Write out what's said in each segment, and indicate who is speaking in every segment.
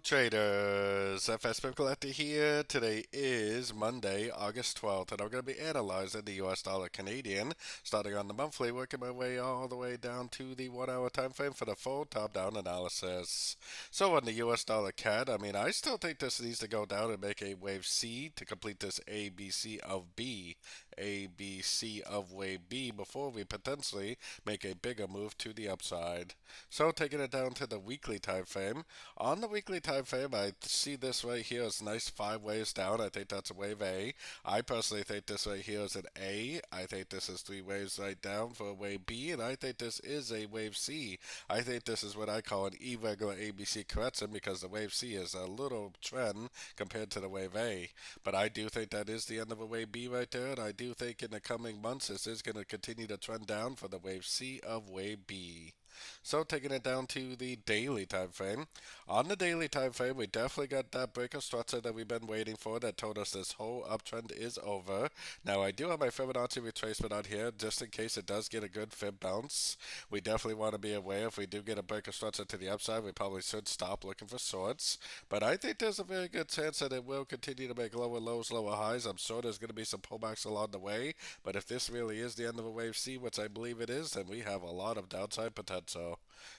Speaker 1: Traders, FX Pip Collector here. Today is Monday, August 12th, and I'm going to be analyzing the US dollar Canadian, starting on the monthly, working my way all the way down to the 1 hour time frame for the full top-down analysis. So on the US dollar CAD, I still think this needs to go down and make a wave C to complete this ABC of B. ABC of wave B before we potentially make a bigger move to the upside. So taking it down to the weekly time frame. On the weekly time frame, I see this right here as nice 5 waves down. I think that's a wave A. I personally think this right here is an A. I think this is 3 waves right down for a wave B, and I think this is a wave C. I think this is what I call an irregular ABC correction because the wave C is a little trend compared to the wave A. But I do think that is the end of a wave B right there, and I do think in the coming months this is going to continue to trend down for the wave C of wave B. So taking it down to the daily time frame. On the daily time frame, we definitely got that breaker structure that we've been waiting for that told us this whole uptrend is over. Now I do have my Fibonacci retracement on here just in case it does get a good fib bounce. We definitely want to be aware if we do get a breaker structure to the upside, we probably should stop looking for shorts. But I think there's a very good chance that it will continue to make lower lows, lower highs. I'm sure there's going to be some pullbacks along the way, but if this really is the end of a wave C, which I believe it is, then we have a lot of downside potential.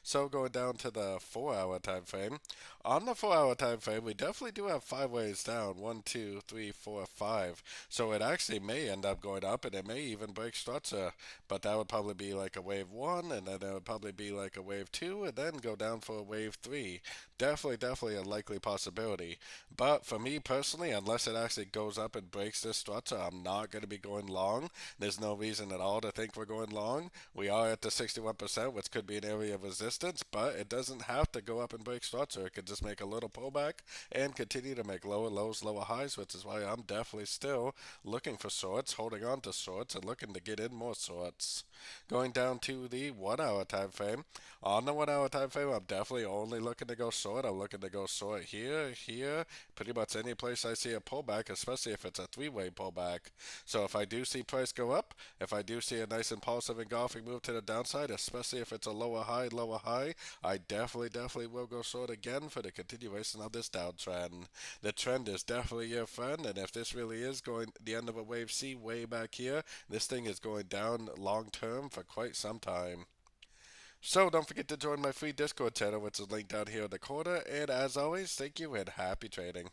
Speaker 1: So going down to the 4 hour time frame. On the 4 hour time frame, we definitely do have 5 waves down. 1, 2, 3, 4, 5. So it actually may end up going up and it may even break structure. But that would probably be like a wave 1, and then it would probably be like a wave 2, and then go down for a wave 3. Definitely a likely possibility. But for me personally, unless it actually goes up and breaks this structure, I'm not going to be going long. There's no reason at all to think we're going long. We are at the 61%, which could be an area of resistance, but it doesn't have to go up and break structure. It could just make a little pullback and continue to make lower lows, lower highs, which is why I'm definitely still looking for shorts, holding on to shorts, and looking to get in more shorts. Going down to the 1 hour time frame. On the 1 hour time frame, I'm definitely only looking to go short. I'm looking to go short here, here, pretty much any place I see a pullback, especially if it's a 3-way pullback. So if I do see price go up, if I do see a nice impulsive engulfing move to the downside, especially if it's a lower high, I definitely will go short again for the continuation of this downtrend. The trend is definitely your friend, and if this really is going the end of a wave C way back here, this thing is going down long term for quite some time. So don't forget to join my free Discord channel, which is linked down here in the corner, and as always, thank you and happy trading.